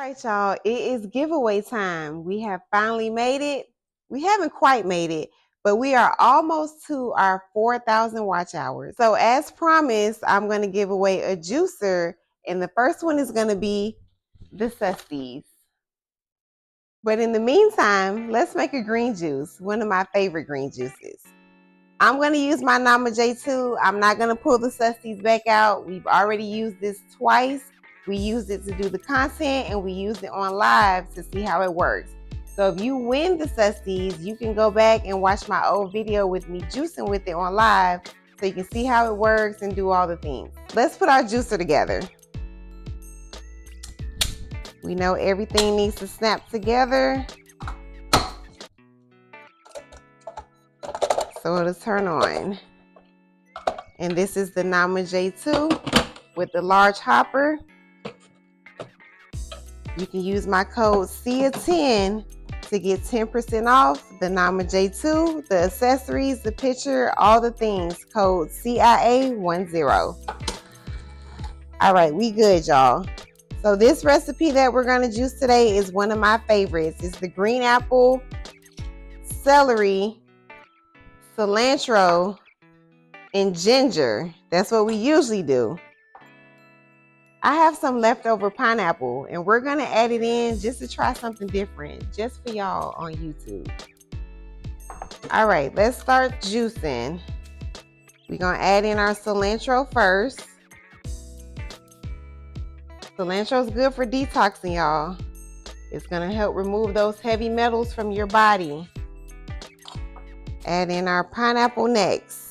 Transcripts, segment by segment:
right, y'all, it is giveaway time. We have finally made it. We haven't quite made it, but we are almost to our 4,000 watch hours. So as promised, I'm going to give away a juicer, and the first one is going to be the Susties. But in the meantime, let's make a green juice, one of my favorite green juices. I'm going to use my Nama J2. I'm not going to pull the Susties back out. We've already used this twice. We used it to do the content, and we used it on live to see how it works. So if you win the Susties, you can go back and watch my old video with me juicing with it on live so you can see how it works and do all the things. Let's put our juicer together. We know everything needs to snap together, so it'll turn on. And this is the Nama J2 with the large hopper. You can use my code CIA10 to get 10% off the Nama J2, the accessories, the picture, all the things. Code CIA10. All right, we good, y'all. So this recipe that we're gonna juice today is one of my favorites. It's the green apple, celery, cilantro, and ginger. That's what we usually do. I have some leftover pineapple, and we're gonna add it in just to try something different, just for y'all on YouTube. All right, let's start juicing. We're gonna add in our cilantro first. Cilantro is good for detoxing, y'all. It's gonna help remove those heavy metals from your body. Add in our pineapple next.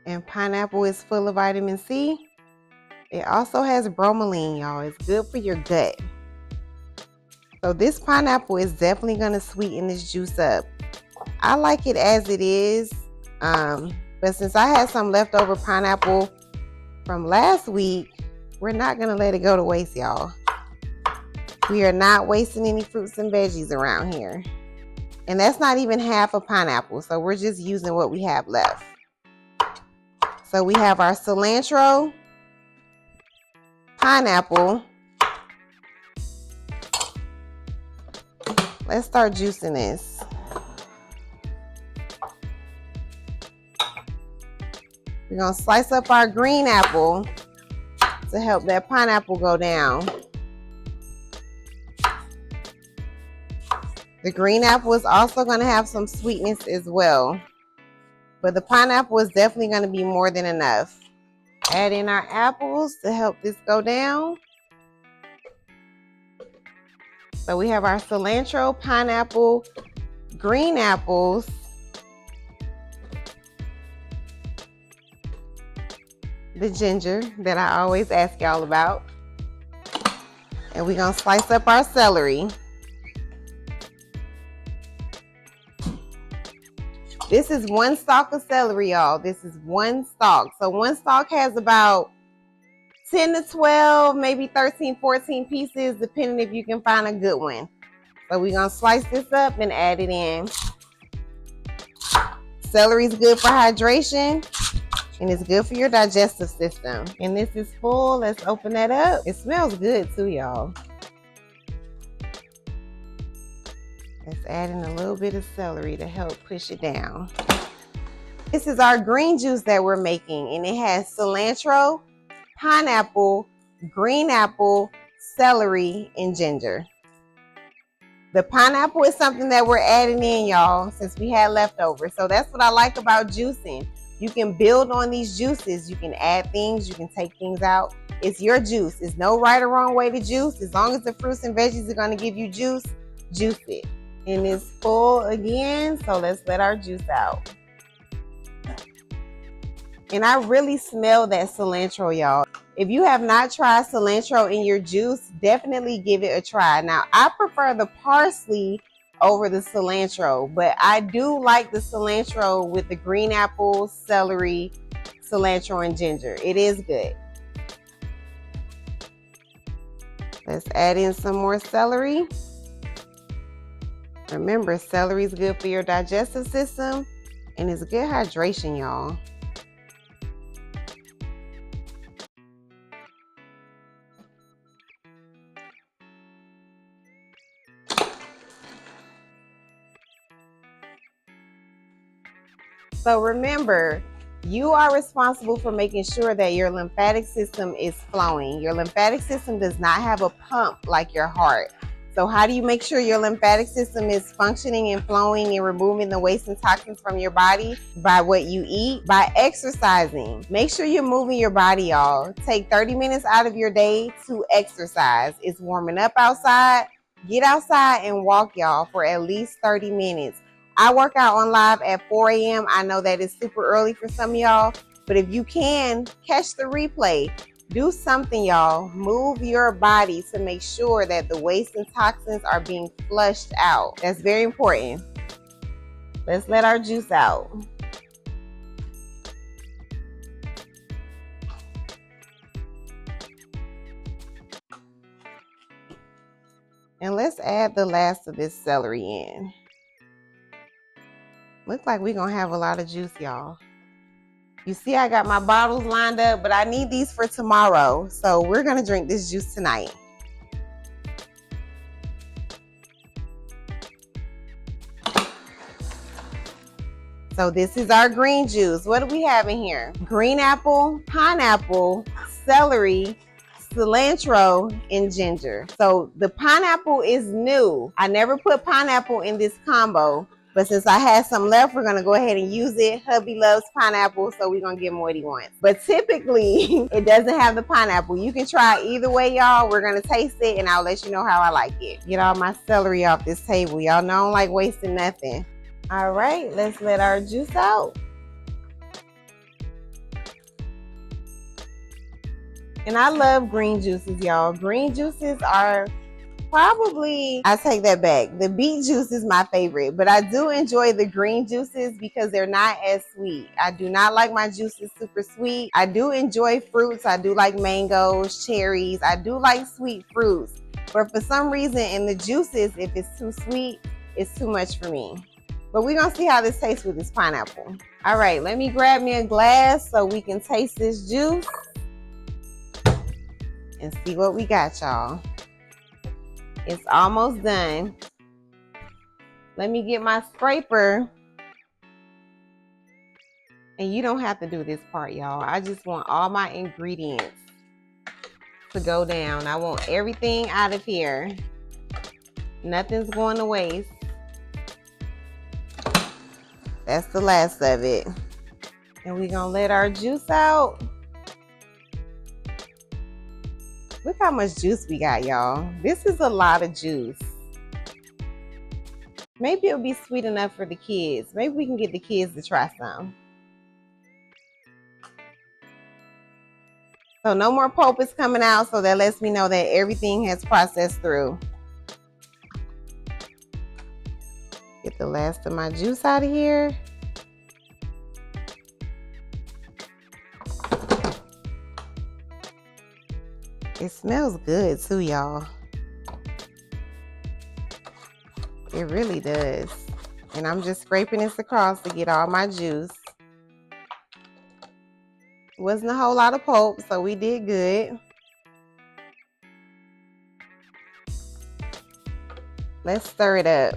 And pineapple is full of vitamin C. It also has bromelain, y'all. It's good for your gut. So this pineapple is definitely gonna sweeten this juice up. I like it as it is, but since I had some leftover pineapple from last week, we're not gonna let it go to waste, y'all. We are not wasting any fruits and veggies around here. And that's not even half a pineapple, so we're just using what we have left. So we have our cilantro, pineapple. Let's start juicing this. We're gonna slice up our green apple to help that pineapple go down. The green apple is also gonna have some sweetness as well, but the pineapple is definitely gonna be more than enough. Add in our apples to help this go down. So we have our cilantro, pineapple, green apples, the ginger that I always ask y'all about, and we're gonna slice up our celery. This is one stalk of celery, y'all. This is one stalk. So one stalk has about 10 to 12, maybe 13, 14 pieces, depending if you can find a good one. So we're gonna slice this up and add it in. Celery is good for hydration, and it's good for your digestive system. And this is full. Let's open that up. It smells good too, y'all. Let's add in a little bit of celery to help push it down. This is our green juice that we're making, and it has cilantro, pineapple, green apple, celery, and ginger. The pineapple is something that we're adding in, y'all, since we had leftovers. So that's what I like about juicing. You can build on these juices. You can add things. You can take things out. It's your juice. There's no right or wrong way to juice. As long as the fruits and veggies are going to give you juice, juice it. And it's full again, so let's let our juice out. And I really smell that cilantro, y'all. If you have not tried cilantro in your juice, definitely give it a try. Now, I prefer the parsley over the cilantro, but I do like the cilantro with the green apple, celery, cilantro, and ginger. It is good. Let's add in some more celery. Remember, celery is good for your digestive system, and it's good hydration, y'all. So remember, you are responsible for making sure that your lymphatic system is flowing. Your lymphatic system does not have a pump like your heart. So how do you make sure your lymphatic system is functioning and flowing and removing the waste and toxins from your body? By what you eat, by exercising. Make sure you're moving your body, y'all. Take 30 minutes out of your day to exercise. It's warming up outside. Get outside and walk, y'all, for at least 30 minutes. I work out on live at 4 a.m. I know that is super early for some of y'all, but if you can, catch the replay. Do something, y'all. Move your body to make sure that the waste and toxins are being flushed out. That's very important. Let's let our juice out. And let's add the last of this celery in. Looks like we're gonna have a lot of juice, y'all. You see, I got my bottles lined up, but I need these for tomorrow. So we're gonna drink this juice tonight. So this is our green juice. What do we have in here? Green apple, pineapple, celery, cilantro, and ginger. So the pineapple is new. I never put pineapple in this combo, but since I had some left, we're gonna go ahead and use it. Hubby loves pineapple, so we're gonna give him what he wants. But typically, it doesn't have the pineapple. You can try either way, y'all. We're gonna taste it, and I'll let you know how I like it. Get all my celery off this table. Y'all know I don't like wasting nothing. All right, let's let our juice out. And I love green juices, y'all. Green juices are probably, I take that back. The beet juice is my favorite, but I do enjoy the green juices because they're not as sweet. I do not like my juices super sweet. I do enjoy fruits. I do like mangoes, cherries. I do like sweet fruits. But for some reason in the juices, if it's too sweet, it's too much for me. But we're gonna see how this tastes with this pineapple. All right, let me grab me a glass so we can taste this juice and see what we got, y'all. It's almost done. Let me get my scraper. And you don't have to do this part, y'all. I just want all my ingredients to go down. I want everything out of here. Nothing's going to waste. That's the last of it. And we're gonna let our juice out. Look how much juice we got, y'all. This is a lot of juice. Maybe it'll be sweet enough for the kids. Maybe we can get the kids to try some. So no more pulp is coming out, so that lets me know that everything has processed through. Get the last of my juice out of here. It smells good too, y'all. It really does. And I'm just scraping this across to get all my juice. Wasn't a whole lot of pulp, so we did good. Let's stir it up.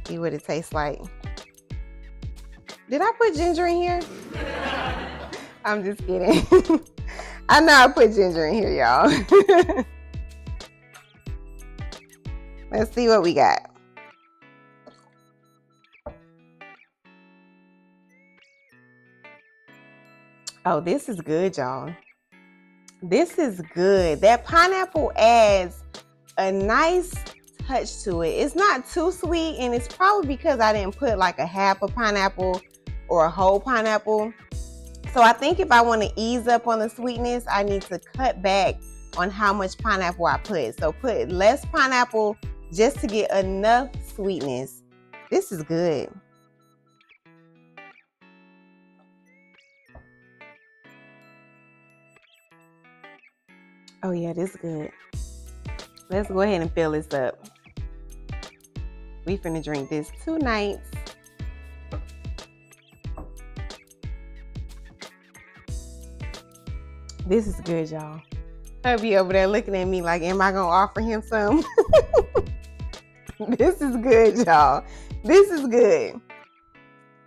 See what it tastes like. Did I put ginger in here? I'm just kidding. I know I put ginger in here, y'all. Let's see what we got. Oh, this is good, y'all. This is good. That pineapple adds a nice touch to it. It's not too sweet, and it's probably because I didn't put like a half a pineapple or a whole pineapple. So I think if I want to ease up on the sweetness, I need to cut back on how much pineapple I put. So put less pineapple just to get enough sweetness. This is good. Oh yeah, this is good. Let's go ahead and fill this up. We finna drink this 2 nights. This is good, y'all. I'll be over there looking at me like, am I gonna offer him some? This is good, y'all. This is good.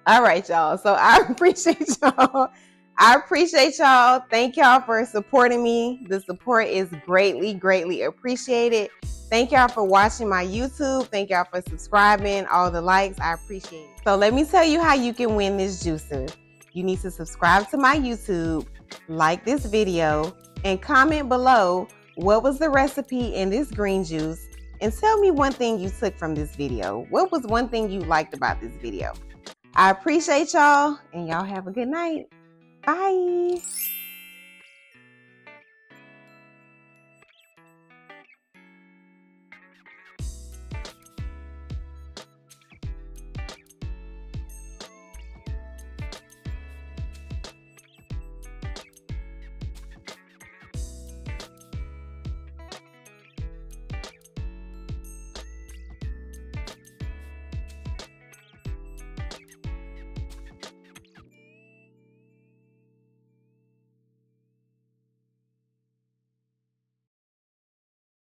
All right, y'all. So I appreciate y'all. I appreciate y'all. Thank y'all for supporting me. The support is greatly, greatly appreciated. Thank y'all for watching my YouTube. Thank y'all for subscribing, all the likes. I appreciate it. So let me tell you how you can win this juicer. You need to subscribe to my YouTube, like this video, and comment below what was the recipe in this green juice, and tell me one thing you took from this video. What was one thing you liked about this video? I appreciate y'all, and y'all have a good night. Bye.